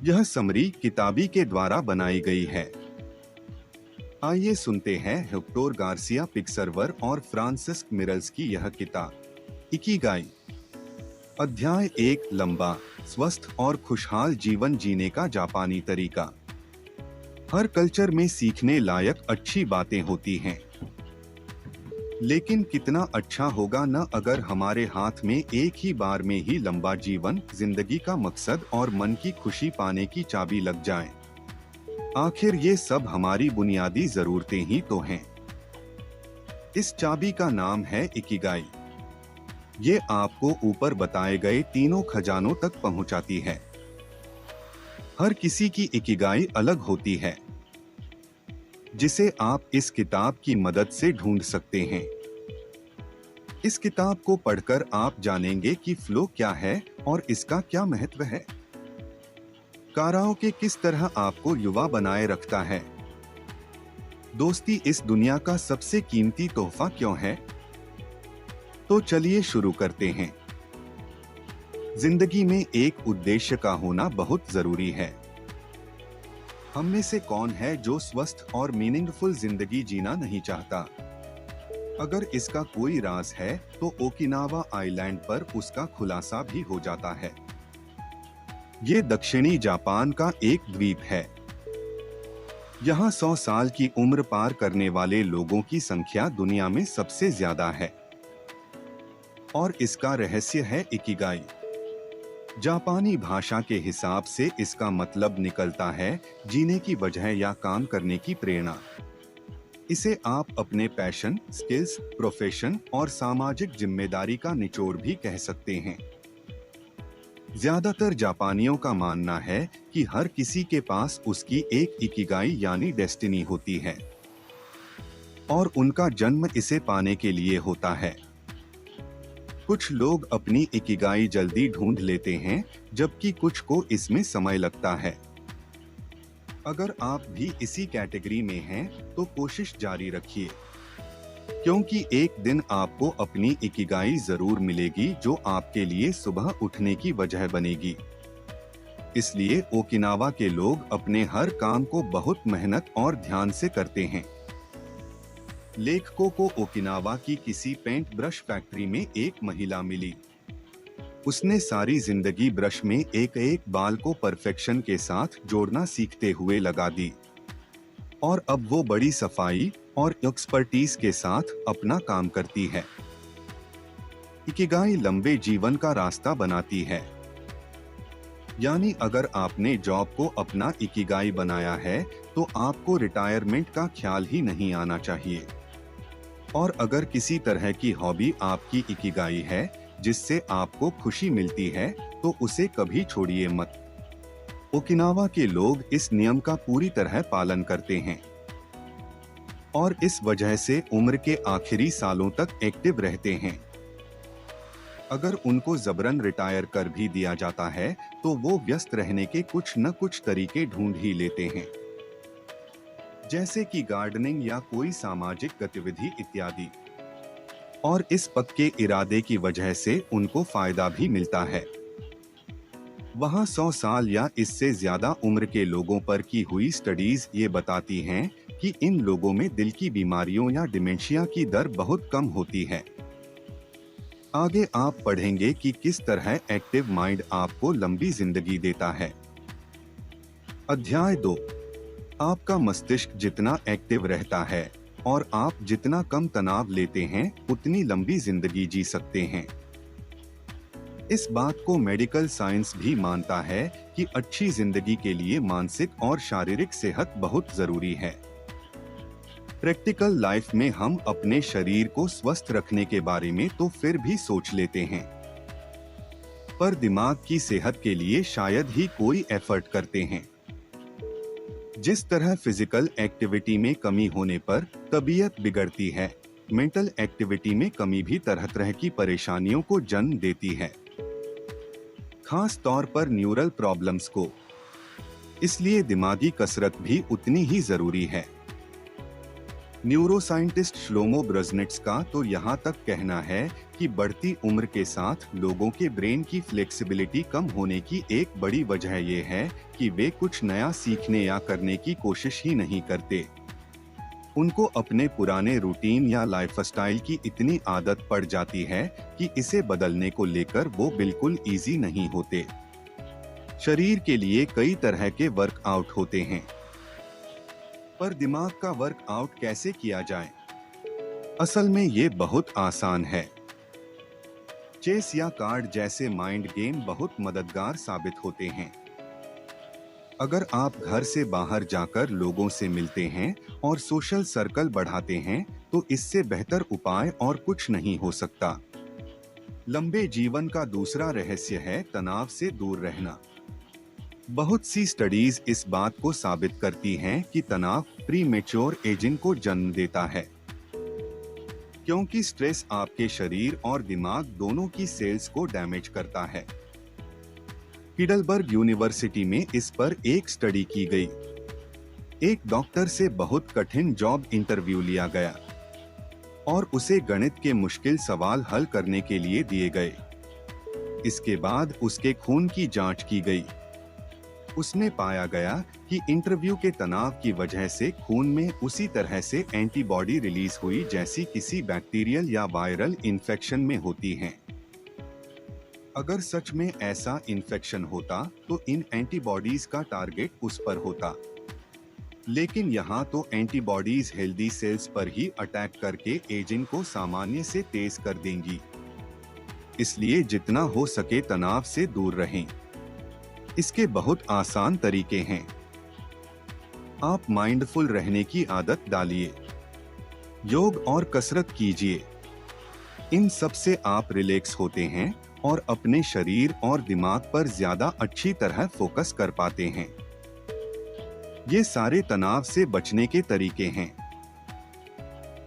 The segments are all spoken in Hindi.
यह समरी किताबी के द्वारा बनाई गई है। आइए सुनते हैं हेक्टोर गार्सिया पिक्सरवर और फ्रांसिस्क मिरल्स की यह किताब इकिगाई। अध्याय 1, लंबा, स्वस्थ और खुशहाल जीवन जीने का जापानी तरीका। हर कल्चर में सीखने लायक अच्छी बातें होती हैं, लेकिन कितना अच्छा होगा न अगर हमारे हाथ में एक ही बार में ही लंबा जीवन, जिंदगी का मकसद और मन की खुशी पाने की चाबी लग जाए। आखिर ये सब हमारी बुनियादी जरूरतें ही तो हैं। इस चाबी का नाम है इकिगाई। ये आपको ऊपर बताए गए तीनों खजानों तक पहुंचाती है। हर किसी की इकिगाई अलग होती है, जिसे आप इस किताब की मदद से ढूंढ सकते हैं। इस किताब को पढ़कर आप जानेंगे कि फ्लो क्या है और इसका क्या महत्व है। काराओके किस तरह आपको युवा बनाए रखता है। दोस्ती इस दुनिया का सबसे कीमती तोहफा क्यों है। तो चलिए शुरू करते हैं। जिंदगी में एक उद्देश्य का होना बहुत जरूरी है। हम में से कौन है जो स्वस्थ और मीनिंगफुल जिंदगी जीना नहीं चाहता। अगर इसका कोई राज है तो ओकिनावा आइलैंड पर उसका खुलासा भी हो जाता है। ये दक्षिणी जापान का एक द्वीप है। यहाँ 100 साल की उम्र पार करने वाले लोगों की संख्या दुनिया में सबसे ज्यादा है। और इसका रहस्य है इकिगाई। जापानी भाषा के हिसाब से इसका मतलब निकलता है जीने की वजह या काम करने की प्रेरणा। इसे आप अपने पैशन, स्किल्स, प्रोफेशन और सामाजिक जिम्मेदारी का निचोड़ भी कह सकते हैं। ज्यादातर जापानियों का मानना है कि हर किसी के पास उसकी एक इकिगाई यानी डेस्टिनी होती है और उनका जन्म इसे पाने के लिए होता है। कुछ लोग अपनी इकिगाई जल्दी ढूंढ लेते हैं, जबकि कुछ को इसमें समय लगता है। अगर आप भी इसी कैटेगरी में हैं, तो कोशिश जारी रखिए, क्योंकि एक दिन आपको अपनी इकिगाई जरूर मिलेगी जो आपके लिए सुबह उठने की वजह बनेगी। इसलिए ओकिनावा के लोग अपने हर काम को बहुत मेहनत और ध्यान से करते हैं। लेखकों को ओकिनावा की किसी पेंट ब्रश फैक्ट्री में एक महिला मिली। उसने सारी जिंदगी ब्रश में एक एक बाल को परफेक्शन के साथ जोड़ना सीखते हुए लगा दी और अब वो बड़ी सफाई और एक्सपर्टीज के साथ अपना काम करती है। इकिगाई लंबे जीवन का रास्ता बनाती है। यानी अगर आपने जॉब को अपना इकिगाई बनाया है तो आपको रिटायरमेंट का ख्याल ही नहीं आना चाहिए। और अगर किसी तरह की हॉबी आपकी इकिगाई है जिससे आपको खुशी मिलती है तो उसे कभी छोड़िए मत। ओकिनावा के लोग इस नियम का पूरी तरह पालन करते हैं और इस वजह से उम्र के आखिरी सालों तक एक्टिव रहते हैं। अगर उनको जबरन रिटायर कर भी दिया जाता है तो वो व्यस्त रहने के कुछ न कुछ तरीके ढूंढ ही लेते हैं, जैसे कि गार्डनिंग या कोई सामाजिक गतिविधि इत्यादि। और इस पक्के इरादे की वजह से उनको फायदा भी मिलता है। वहाँ 100 साल या इससे ज्यादा उम्र के लोगों पर की हुई स्टडीज ये बताती हैं कि इन लोगों में दिल की बीमारियों या डिमेंशिया की दर बहुत कम होती है। आगे आप पढ़ेंगे कि किस तरह एक्टिव माइंड आपको लंबी जिंदगी देता है। अध्याय 2, आपका मस्तिष्क जितना एक्टिव रहता है और आप जितना कम तनाव लेते हैं उतनी लंबी जिंदगी जी सकते हैं। इस बात को मेडिकल साइंस भी मानता है कि अच्छी जिंदगी के लिए मानसिक और शारीरिक सेहत बहुत जरूरी है। प्रैक्टिकल लाइफ में हम अपने शरीर को स्वस्थ रखने के बारे में तो फिर भी सोच लेते हैं, पर दिमाग की सेहत के लिए शायद ही कोई एफर्ट करते हैं। जिस तरह फिजिकल एक्टिविटी में कमी होने पर तबीयत बिगड़ती है, मेंटल एक्टिविटी में कमी भी तरह तरह की परेशानियों को जन्म देती है, खास तौर पर न्यूरल प्रॉब्लम्स को। इसलिए दिमागी कसरत भी उतनी ही जरूरी है। न्यूरोसाइंटिस्ट श्लोमो ब्रजनेट्स का तो यहाँ तक कहना है कि बढ़ती उम्र के साथ लोगों के ब्रेन की फ्लेक्सिबिलिटी कम होने की एक बड़ी वजह ये है कि वे कुछ नया सीखने या करने की कोशिश ही नहीं करते। उनको अपने पुराने रूटीन या लाइफस्टाइल की इतनी आदत पड़ जाती है कि इसे बदलने को लेकर वो बिल्कुल इजी नहीं होते। शरीर के लिए कई तरह के वर्कआउट होते हैं, पर दिमाग का वर्कआउट कैसे किया जाए? असल में ये बहुत आसान है। चेस या कार्ड जैसे माइंड गेम बहुत मददगार साबित होते हैं। अगर आप घर से बाहर जाकर लोगों से मिलते हैं और सोशल सर्कल बढ़ाते हैं, तो इससे बेहतर उपाय और कुछ नहीं हो सकता। लंबे जीवन का दूसरा रहस्य है तनाव से दूर रहना। बहुत सी स्टडीज इस बात को साबित करती हैं कि तनाव प्रीमेच्योर एजिंग को जन्म देता है, क्योंकि स्ट्रेस आपके शरीर और दिमाग दोनों की सेल्स को डैमेज करता है। हिडलबर्ग यूनिवर्सिटी में इस पर एक स्टडी की गई। एक डॉक्टर से बहुत कठिन जॉब इंटरव्यू लिया गया और उसे गणित के मुश्किल सवाल हल करने के लिए दिए गए। इसके बाद उसके खून की जांच की गई। उसमें पाया गया कि इंटरव्यू के तनाव की वजह से खून में उसी तरह से एंटीबॉडी रिलीज हुई जैसी किसी बैक्टीरियल या वायरल इन्फेक्शन में होती हैं। अगर सच में ऐसा इन्फेक्शन होता तो इन एंटीबॉडीज का टारगेट उस पर होता, लेकिन यहाँ तो एंटीबॉडीज हेल्दी सेल्स पर ही अटैक करके एजिंग को सामान्य से तेज कर देंगी। इसलिए जितना हो सके तनाव से दूर रहें। इसके बहुत आसान तरीके हैं। आप माइंडफुल रहने की आदत डालिए, योग और कसरत कीजिए। इन सब से आप रिलैक्स होते हैं और अपने शरीर और दिमाग पर ज्यादा अच्छी तरह फोकस कर पाते हैं। ये सारे तनाव से बचने के तरीके हैं।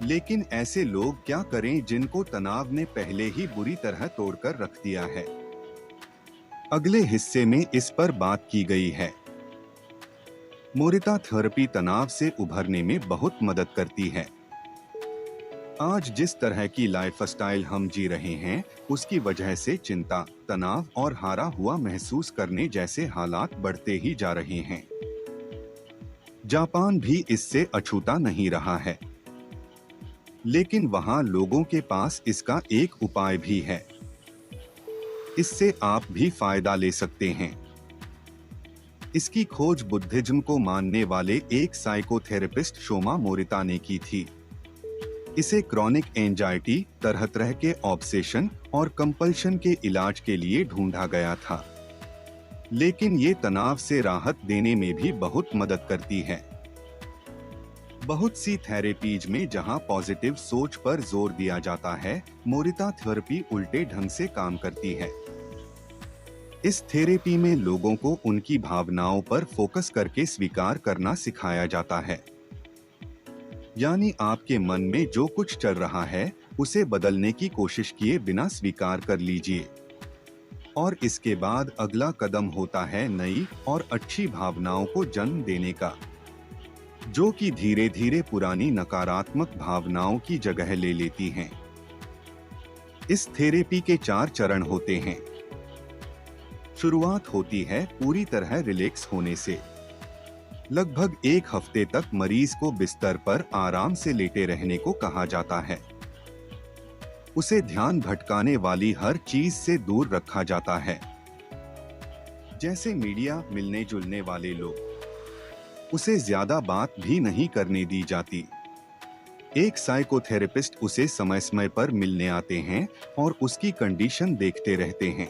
लेकिन ऐसे लोग क्या करें जिनको तनाव ने पहले ही बुरी तरह तोड़कर रख दिया है? अगले हिस्से में इस पर बात की गई है। मोरिता थेरेपी तनाव से उभरने में बहुत मदद करती है। आज जिस तरह की लाइफस्टाइल हम जी रहे हैं, उसकी वजह से चिंता, तनाव और हारा हुआ महसूस करने जैसे हालात बढ़ते ही जा रहे हैं। जापान भी इससे अछूता नहीं रहा है, लेकिन वहां लोगों के पास इसका एक उपाय भी है। इससे आप भी फायदा ले सकते हैं। इसकी खोज बुद्धिज्म को मानने वाले एक साइकोथेरेपिस्ट शोमा मोरिता ने की थी। इसे क्रॉनिक एंजाइटी, तरह तरह के ऑब्सेशन और कंपल्शन के इलाज के लिए ढूंढा गया था, लेकिन ये तनाव से राहत देने में भी बहुत मदद करती है। बहुत सी थेरेपीज में जहां पॉजिटिव सोच पर जोर दिया जाता है, मोरिता थेरेपी उल्टे ढंग से काम करती है। इस थेरेपी में लोगों को उनकी भावनाओं पर फोकस करके स्वीकार करना सिखाया जाता है। यानी आपके मन में जो कुछ चल रहा है, उसे बदलने की कोशिश किए बिना स्वीकार कर लीजिए। और इसके बाद अगला कदम होता है नई और अच्छी भावनाओं को जन्म देने का, जो कि धीरे धीरे पुरानी नकारात्मक भावनाओं की जगह ले लेती हैं। इस थेरेपी के 4 चरण होते हैं। शुरुआत होती है पूरी तरह रिलैक्स होने से। लगभग 1 हफ्ते तक मरीज को बिस्तर पर आराम से लेटे रहने को कहा जाता है। उसे ध्यान भटकाने वाली हर चीज से दूर रखा जाता है, जैसे मीडिया, मिलने जुलने वाले लोग। उसे ज्यादा बात भी नहीं करने दी जाती। एक साइकोथेरेपिस्ट उसे समय समय पर मिलने आते हैं और उसकी कंडीशन देखते रहते हैं,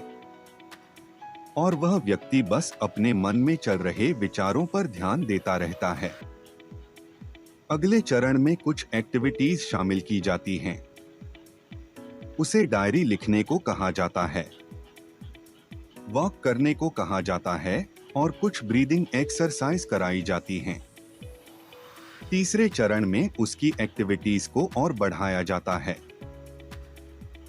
और वह व्यक्ति बस अपने मन में चल रहे विचारों पर ध्यान देता रहता है। अगले चरण में कुछ एक्टिविटीज शामिल की जाती हैं। उसे डायरी लिखने को कहा जाता है, वॉक करने को कहा जाता है और कुछ ब्रीदिंग एक्सरसाइज कराई जाती हैं। तीसरे चरण में उसकी एक्टिविटीज को और बढ़ाया जाता है।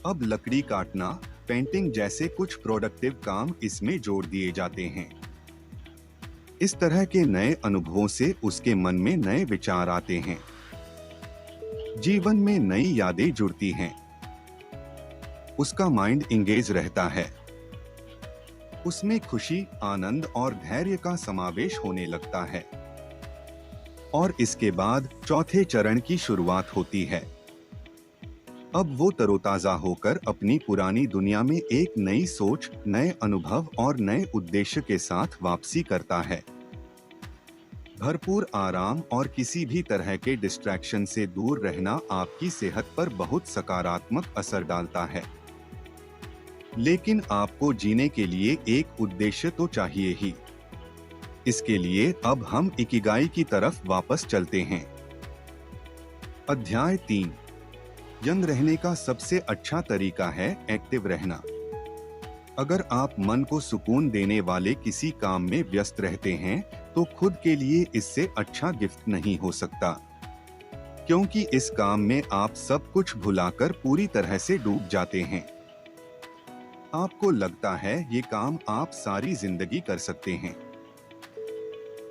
अब लकड़ी काटना, पेंटिंग जैसे कुछ प्रोडक्टिव काम इसमें जोड़ दिए जाते हैं। इस तरह के नए अनुभवों से उसके मन में नए विचार आते हैं। जीवन में नई यादें जुड़ती हैं, उसका माइंड इंगेज रहता है, उसमें खुशी, आनंद और धैर्य का समावेश होने लगता है। और इसके बाद चौथे चरण की शुरुआत होती है। अब वो तरोताजा होकर अपनी पुरानी दुनिया में एक नई सोच, नए अनुभव और नए उद्देश्य के साथ वापसी करता है। भरपूर आराम और किसी भी तरह के डिस्ट्रैक्शन से दूर रहना आपकी सेहत पर बहुत सकारात्मक असर डालता है। लेकिन आपको जीने के लिए एक उद्देश्य तो चाहिए ही। इसके लिए अब हम इकिगाई की तरफ वापस चलते हैं। अध्याय 3। यंग रहने का सबसे अच्छा तरीका है एक्टिव रहना। अगर आप मन को सुकून देने वाले किसी काम में व्यस्त रहते हैं, तो खुद के लिए इससे अच्छा गिफ्ट नहीं हो सकता, क्योंकि इस काम में आप सब कुछ भुलाकर पूरी तरह से डूब जाते हैं। आपको लगता है ये काम आप सारी जिंदगी कर सकते हैं।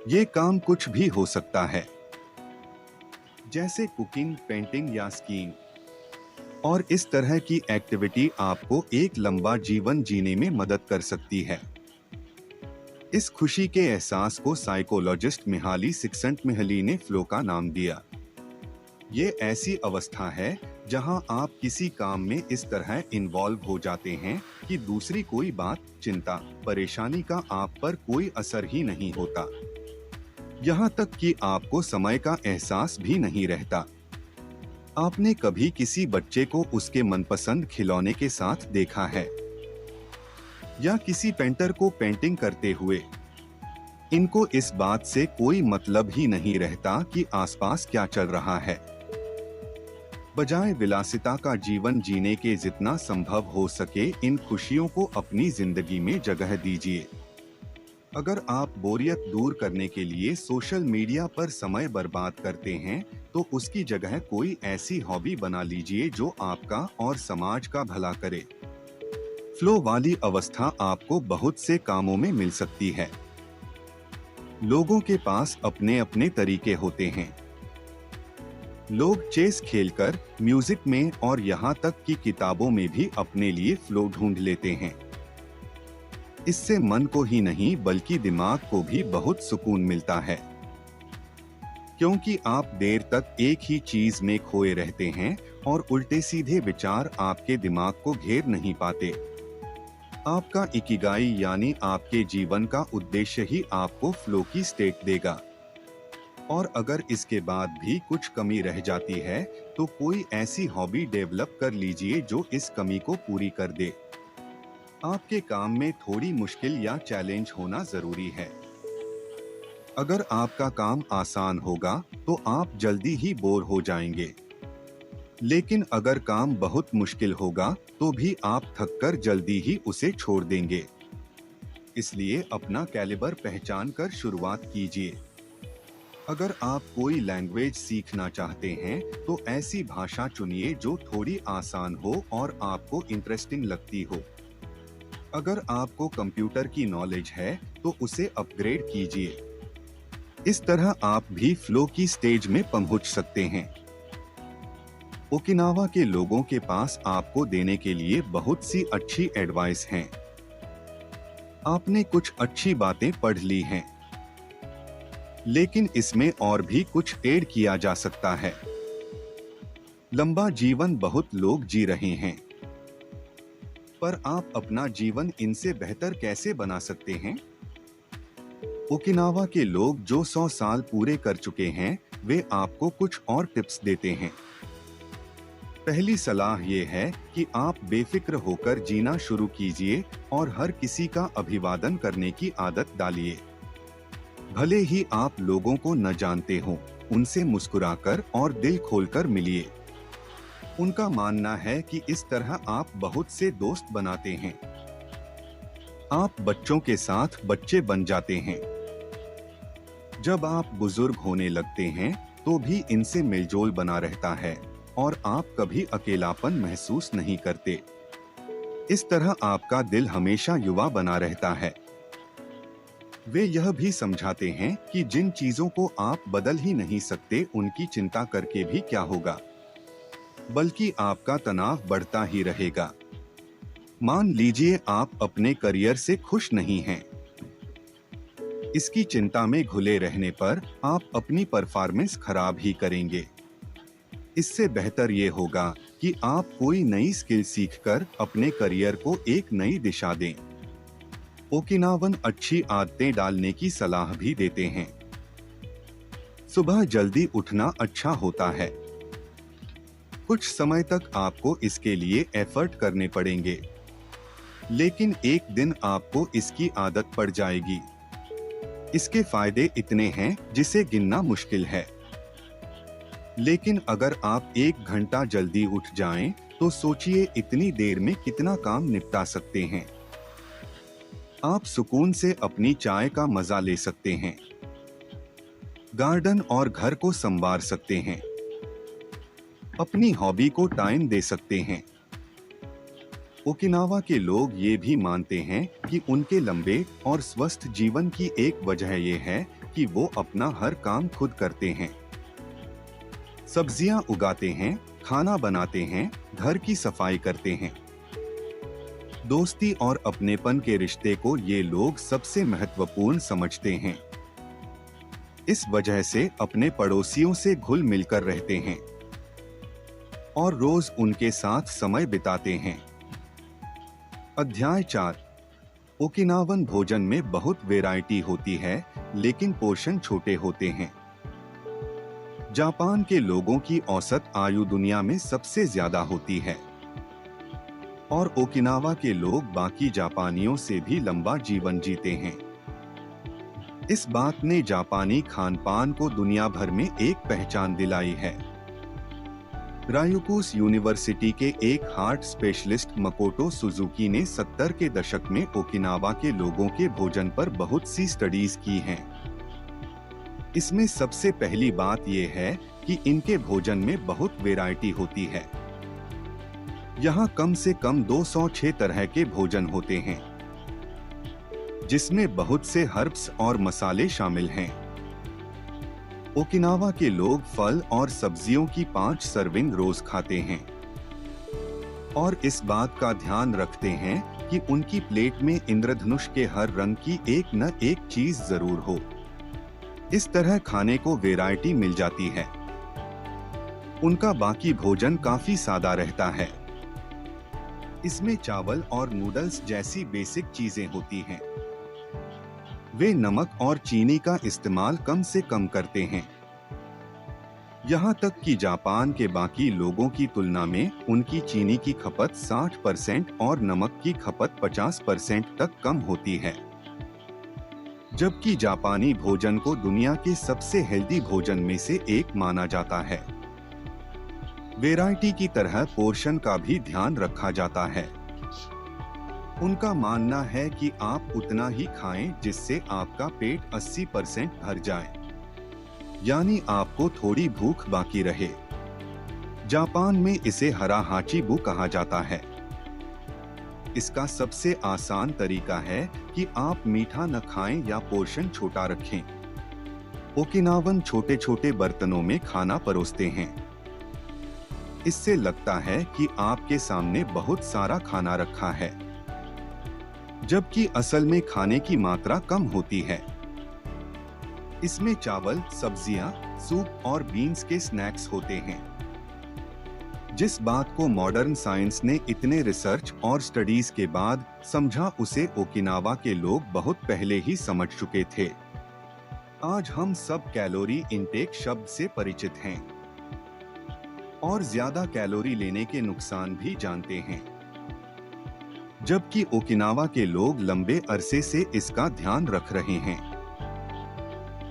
ये काम कुछ भी हो सकता है, जैसे कुकिंग, पेंटिंग या स्कीइंग। और इस तरह की एक्टिविटी आपको एक लंबा जीवन जीने में मदद कर सकती है। इस खुशी के एहसास को साइकोलॉजिस्ट मिहाली सिक्संटमिहली ने फ्लो का नाम दिया। ये ऐसी अवस्था है जहां आप किसी काम में इस तरह इन्वॉल्व हो जाते हैं कि दूसरी कोई बात, चिंता, परेशानी का आप पर कोई असर ही नहीं होता। यहाँ तक कि आपको समय का एहसास भी नहीं रहता। आपने कभी किसी बच्चे को उसके मनपसंद खिलौने के साथ देखा है, या किसी पेंटर को पेंटिंग करते हुए? इनको इस बात से कोई मतलब ही नहीं रहता कि आसपास क्या चल रहा है। बजाय विलासिता का जीवन जीने के जितना संभव हो सके, इन खुशियों को अपनी जिंदगी में जगह दीजिए। अगर आप बोरियत दूर करने के लिए सोशल मीडिया पर समय बर्बाद करते हैं, तो उसकी जगह कोई ऐसी हॉबी बना लीजिए जो आपका और समाज का भला करे। फ्लो वाली अवस्था आपको बहुत से कामों में मिल सकती है। लोगों के पास अपने अपने तरीके होते हैं। लोग चेस खेलकर, म्यूजिक में और यहाँ तक कि किताबों में भी अपने लिए फ्लो ढूंढ लेते हैं। इससे मन को ही नहीं बल्कि दिमाग को भी बहुत सुकून मिलता है, क्योंकि आप देर तक एक ही चीज में खोए रहते हैं और उल्टे सीधे विचार आपके दिमाग को घेर नहीं पाते। आपका इकिगाई यानी आपके जीवन का उद्देश्य ही आपको फ्लो की स्टेट देगा। और अगर इसके बाद भी कुछ कमी रह जाती है, तो कोई ऐसी हॉबी डेवलप कर लीजिए जो इस कमी को पूरी कर दे। आपके काम में थोड़ी मुश्किल या चैलेंज होना जरूरी है। अगर आपका काम आसान होगा तो आप जल्दी ही बोर हो जाएंगे, लेकिन अगर काम बहुत मुश्किल होगा तो भी आप थककर जल्दी ही उसे छोड़ देंगे। इसलिए अपना कैलिबर पहचान कर शुरुआत कीजिए। अगर आप कोई लैंग्वेज सीखना चाहते हैं, तो ऐसी भाषा चुनिए जो थोड़ी आसान हो और आपको इंटरेस्टिंग लगती हो। अगर आपको कंप्यूटर की नॉलेज है, तो उसे अपग्रेड कीजिए। इस तरह आप भी फ्लो की स्टेज में पहुंच सकते हैं। ओकिनावा के लोगों के पास आपको देने के लिए बहुत सी अच्छी एडवाइस हैं। आपने कुछ अच्छी बातें पढ़ ली हैं, लेकिन इसमें और भी कुछ ऐड किया जा सकता है। लंबा जीवन बहुत लोग जी रहे हैं, पर आप अपना जीवन इनसे बेहतर कैसे बना सकते हैं? ओकिनावा के लोग जो 100 साल पूरे कर चुके हैं, वे आपको कुछ और टिप्स देते हैं। पहली सलाह ये है कि आप बेफिक्र होकर जीना शुरू कीजिए और हर किसी का अभिवादन करने की आदत डालिए। भले ही आप लोगों को न जानते हो, उनसे मुस्कुराकर और दिल खोलकर मिलिए। उनका मानना है कि इस तरह आप बहुत से दोस्त बनाते हैं। आप बच्चों के साथ बच्चे बन जाते हैं। जब आप बुजुर्ग होने लगते हैं, तो भी इनसे मेलजोल बना रहता है और आप कभी अकेलापन महसूस नहीं करते। इस तरह आपका दिल हमेशा युवा बना रहता है। वे यह भी समझाते हैं कि जिन चीजों को आप बदल ही नहीं सकते, उनकी चिंता करके भी क्या होगा। बल्कि आपका तनाव बढ़ता ही रहेगा। मान लीजिए आप अपने करियर से खुश नहीं हैं। इसकी चिंता में घुले रहने पर आप अपनी परफॉर्मेंस खराब ही करेंगे। इससे बेहतर ये होगा कि आप कोई नई स्किल सीखकर अपने करियर को एक नई दिशा दें। ओकिनावन अच्छी आदतें डालने की सलाह भी देते हैं। सुबह जल्दी उठना अच्छा होता है। कुछ समय तक आपको इसके लिए एफर्ट करने पड़ेंगे, लेकिन एक दिन आपको इसकी आदत पड़ जाएगी। इसके फायदे इतने हैं जिसे गिनना मुश्किल है। लेकिन अगर आप 1 घंटा जल्दी उठ जाएं, तो सोचिए इतनी देर में कितना काम निपटा सकते हैं। आप सुकून से अपनी चाय का मजा ले सकते हैं, गार्डन और घर को संवार सकते हैं, अपनी हॉबी को टाइम दे सकते हैं। ओकिनावा के लोग ये भी मानते हैं कि उनके लंबे और स्वस्थ जीवन की एक वजह ये है कि वो अपना हर काम खुद करते हैं। सब्जियां उगाते हैं, खाना बनाते हैं, घर की सफाई करते हैं। दोस्ती और अपनेपन के रिश्ते को ये लोग सबसे महत्वपूर्ण समझते हैं। इस वजह से अपने पड़ोसियों से घुल मिलकर रहते हैं और रोज उनके साथ समय बिताते हैं। अध्याय 4। ओकिनावन भोजन में बहुत वैरायटी होती है, लेकिन पोर्शन छोटे होते हैं। जापान के लोगों की औसत आयु दुनिया में सबसे ज्यादा होती है और ओकिनावा के लोग बाकी जापानियों से भी लंबा जीवन जीते हैं। इस बात ने जापानी खानपान को दुनिया भर में एक पहचान दिलाई है। रायुकुस यूनिवर्सिटी के एक हार्ट स्पेशलिस्ट मकोटो सुजुकी ने 70 के दशक में ओकिनावा के लोगों के भोजन पर बहुत सी स्टडीज की हैं। इसमें सबसे पहली बात यह है कि इनके भोजन में बहुत वैरायटी होती है। यहाँ कम से कम 206 तरह के भोजन होते हैं, जिसमें बहुत से हर्ब्स और मसाले शामिल हैं। ओकिनावा के लोग फल और सब्जियों की 5 सर्विंग रोज खाते हैं और इस बात का ध्यान रखते हैं कि उनकी प्लेट में इंद्रधनुष के हर रंग की एक न एक चीज जरूर हो। इस तरह खाने को वैरायटी मिल जाती है। उनका बाकी भोजन काफी सादा रहता है। इसमें चावल और नूडल्स जैसी बेसिक चीजें होती हैं। वे नमक और चीनी का इस्तेमाल कम से कम करते हैं। यहाँ तक कि जापान के बाकी लोगों की तुलना में उनकी चीनी की खपत 60% और नमक की खपत 50% तक कम होती है। जबकि जापानी भोजन को दुनिया के सबसे हेल्दी भोजन में से एक माना जाता है। वैरायटी की तरह पोर्शन का भी ध्यान रखा जाता है। उनका मानना है कि आप उतना ही खाएं जिससे आपका पेट 80% भर जाए, यानी आपको थोड़ी भूख बाकी रहे। जापान में इसे हरा हाचीबु कहा जाता है। इसका सबसे आसान तरीका है कि आप मीठा न खाएं या पोर्शन छोटा रखें। ओकिनावन छोटे छोटे बर्तनों में खाना परोसते हैं। इससे लगता है कि आपके सामने बहुत सारा खाना रखा है, जबकि असल में खाने की मात्रा कम होती है। इसमें चावल, सब्जियां, सूप और बीन्स के स्नैक्स होते हैं। जिस बात को मॉडर्न साइंस ने इतने रिसर्च और स्टडीज के बाद समझा, उसे ओकिनावा के लोग बहुत पहले ही समझ चुके थे। आज हम सब कैलोरी इनटेक शब्द से परिचित हैं और ज्यादा कैलोरी लेने के नुकसान भी जानते हैं, जबकि ओकिनावा के लोग लंबे अरसे से इसका ध्यान रख रहे हैं।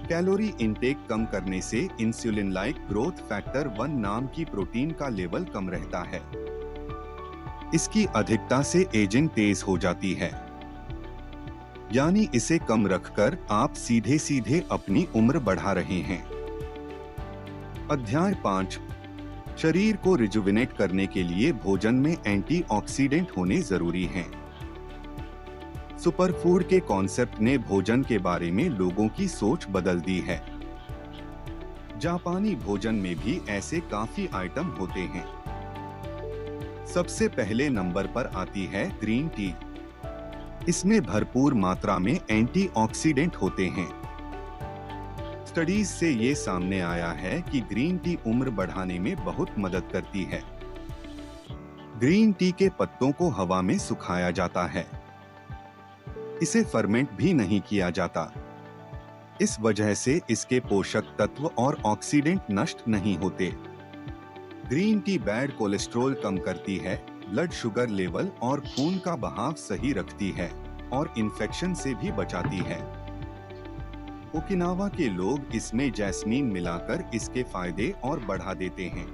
कैलोरी इनटेक कम करने से इंसुलिन लाइक ग्रोथ फैक्टर 1 नाम की प्रोटीन का लेवल कम रहता है। इसकी अधिकता से एजिंग तेज हो जाती है, यानी इसे कम रखकर आप सीधे सीधे अपनी उम्र बढ़ा रहे हैं। अध्याय 5। शरीर को रिजुविनेट करने के लिए भोजन में एंटीऑक्सीडेंट होने जरूरी हैं। सुपरफूड के कॉन्सेप्ट ने भोजन के बारे में लोगों की सोच बदल दी है। जापानी भोजन में भी ऐसे काफी आइटम होते हैं। सबसे पहले नंबर पर आती है ग्रीन टी। इसमें भरपूर मात्रा में एंटीऑक्सीडेंट होते हैं। स्टडीज से ये सामने आया है कि ग्रीन टी उम्र बढ़ाने में बहुत मदद करती है। ग्रीन टी के पत्तों को हवा में सुखाया जाता है। इसे फर्मेंट भी नहीं किया जाता। इस वजह से इसके पोषक तत्व और ऑक्सीडेंट नष्ट नहीं होते। ग्रीन टी बैड कोलेस्ट्रॉल कम करती है, ब्लड शुगर लेवल और खून का बहाव सही रखती है और इन्फेक्शन से भी बचाती है। ओकिनावा के लोग इसमें जैस्मीन मिलाकर इसके फायदे और बढ़ा देते हैं।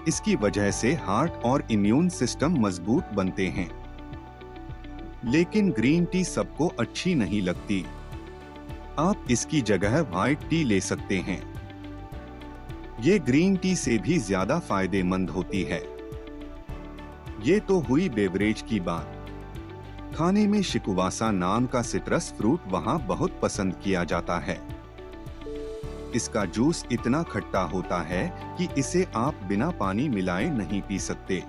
इसकी वजह से हार्ट और इम्यून सिस्टम मजबूत बनते हैं। लेकिन ग्रीन टी सबको अच्छी नहीं लगती। आप इसकी जगह व्हाइट टी ले सकते हैं। ये ग्रीन टी से भी ज्यादा फायदेमंद होती है। ये तो हुई बेवरेज की बात। खाने में शिकुवासा नाम का सिट्रस फ्रूट वहाँ बहुत पसंद किया जाता है। इसका जूस इतना खट्टा होता है कि इसे आप बिना पानी मिलाए नहीं पी सकते।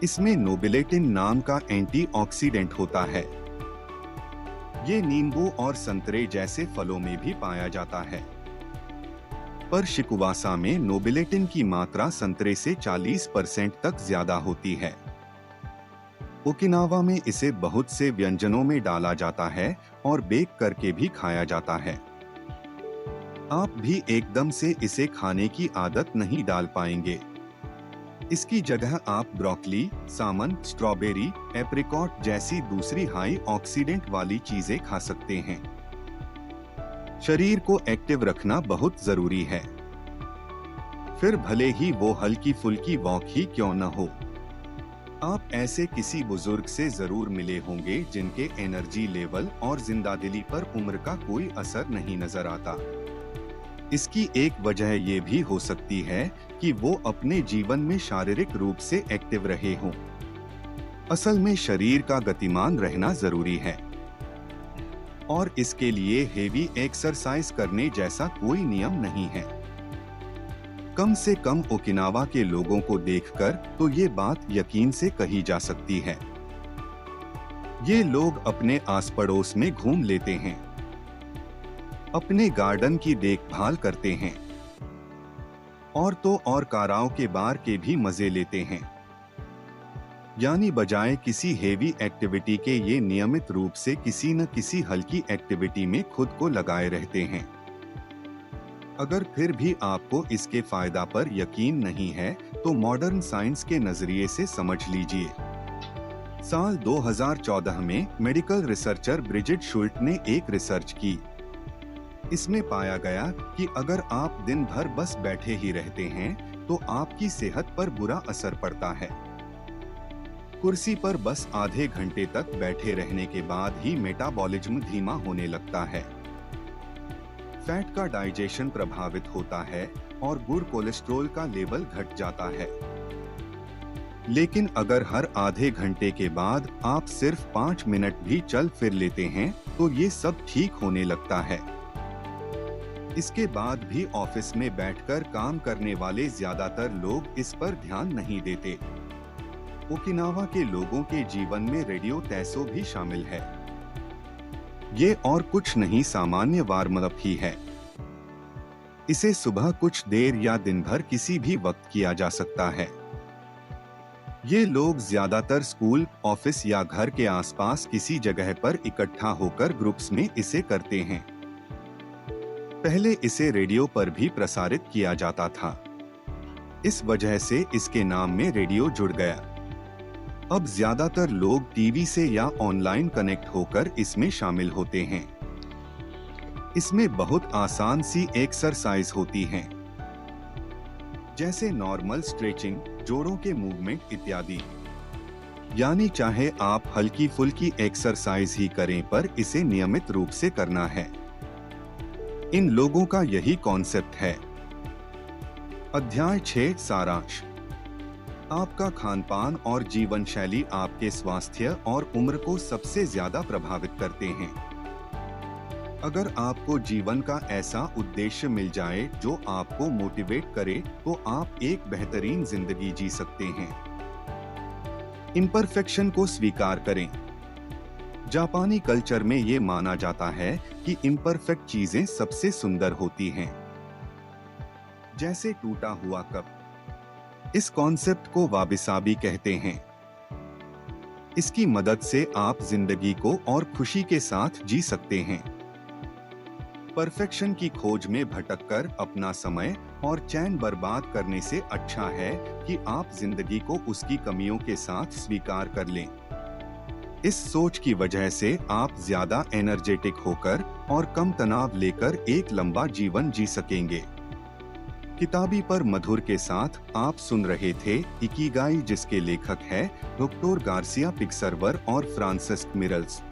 इसमें नोबिलेटिन नाम का एंटीऑक्सीडेंट होता है। ये नींबू और संतरे जैसे फलों में भी पाया जाता है। पर शिकुवासा में नोबिलेटिन की मात्रा संतरे से 40% तक ज्यादा होती है। ओकिनावा में इसे बहुत से व्यंजनों में डाला जाता है और बेक करके भी खाया जाता है। आप भी एकदम से इसे खाने की आदत नहीं डाल पाएंगे। इसकी जगह आप ब्रोकली, सामन, स्ट्रॉबेरी, एप्रिकॉट जैसी दूसरी हाई ऑक्सीडेंट वाली चीजें खा सकते हैं। शरीर को एक्टिव रखना बहुत जरूरी है, फिर भले ही वो हल्की फुल्की वॉक ही क्यों न हो। आप ऐसे किसी बुजुर्ग से जरूर मिले होंगे जिनके एनर्जी लेवल और जिंदादिली पर उम्र का कोई असर नहीं नजर आता। इसकी एक वजह ये भी हो सकती है कि वो अपने जीवन में शारीरिक रूप से एक्टिव रहे हों। असल में शरीर का गतिमान रहना जरूरी है और इसके लिए हेवी एक्सरसाइज करने जैसा कोई नियम नहीं है। कम से कम ओकिनावा के लोगों को देखकर तो ये बात यकीन से कही जा सकती है। ये लोग अपने आस पड़ोस में घूम लेते हैं, अपने गार्डन की देखभाल करते हैं और तो और कराओके बार के भी मजे लेते हैं। यानी बजाय किसी हेवी एक्टिविटी के ये नियमित रूप से किसी न किसी हल्की एक्टिविटी में खुद को लगाए रहते हैं। अगर फिर भी आपको इसके फायदा पर यकीन नहीं है तो मॉडर्न साइंस के नजरिए से समझ लीजिए। साल 2014 में मेडिकल रिसर्चर ब्रिजिट शुल्ट ने एक रिसर्च की। इसमें पाया गया कि अगर आप दिन भर बस बैठे ही रहते हैं तो आपकी सेहत पर बुरा असर पड़ता है। कुर्सी पर बस आधे घंटे तक बैठे रहने के बाद ही मेटाबॉलिज्म धीमा होने लगता है, फैट का डाइजेशन प्रभावित होता है और गुड कोलेस्ट्रॉल का लेवल घट जाता है। लेकिन अगर हर आधे घंटे के बाद आप सिर्फ 5 मिनट भी चल फिर लेते हैं तो ये सब ठीक होने लगता है। इसके बाद भी ऑफिस में बैठकर काम करने वाले ज्यादातर लोग इस पर ध्यान नहीं देते। ओकिनावा के लोगों के जीवन में रेडियो तैसो भी शामिल है। ये और कुछ नहीं सामान्य वार्म अप ही है। इसे सुबह कुछ देर या दिन भर किसी भी वक्त किया जा सकता है। ये लोग ज्यादातर स्कूल, ऑफिस या घर के आसपास किसी जगह पर इकट्ठा होकर ग्रुप्स में इसे करते हैं। पहले इसे रेडियो पर भी प्रसारित किया जाता था। इस वजह से इसके नाम में रेडियो जुड़ गया। अब ज्यादातर लोग टीवी से या ऑनलाइन कनेक्ट होकर इसमें शामिल होते हैं। इसमें बहुत आसान सी एक्सरसाइज होती हैं, जैसे नॉर्मल स्ट्रेचिंग, जोड़ों के मूवमेंट इत्यादि। यानी चाहे आप हल्की फुल्की एक्सरसाइज ही करें पर इसे नियमित रूप से करना है। इन लोगों का यही कॉन्सेप्ट है। अध्याय 6 सारांश। आपका खानपान और जीवन शैली आपके स्वास्थ्य और उम्र को सबसे ज्यादा प्रभावित करते हैं। अगर आपको जीवन का ऐसा उद्देश्य मिल जाए जो आपको मोटिवेट करे, तो आप एक बेहतरीन जिंदगी जी सकते हैं। इम्परफेक्शन को स्वीकार करें। जापानी कल्चर में ये माना जाता है कि इम्परफेक्ट चीजें सबसे सुंदर होती हैं, जैसे टूटा हुआ कप। इस कॉन्सेप्ट को वाबिसाबी कहते हैं। इसकी मदद से आप जिंदगी को और खुशी के साथ जी सकते हैं। परफेक्शन की खोज में भटककर अपना समय और चैन बर्बाद करने से अच्छा है कि आप जिंदगी को उसकी कमियों के साथ स्वीकार कर लें। इस सोच की वजह से आप ज्यादा एनर्जेटिक होकर और कम तनाव लेकर एक लंबा जीवन जी सकेंगे। किताबी पर मधुर के साथ आप सुन रहे थे इकिगाई, जिसके लेखक है डॉक्टर गार्सिया पिकसर्वर और फ्रांसिस्क मिरल्स।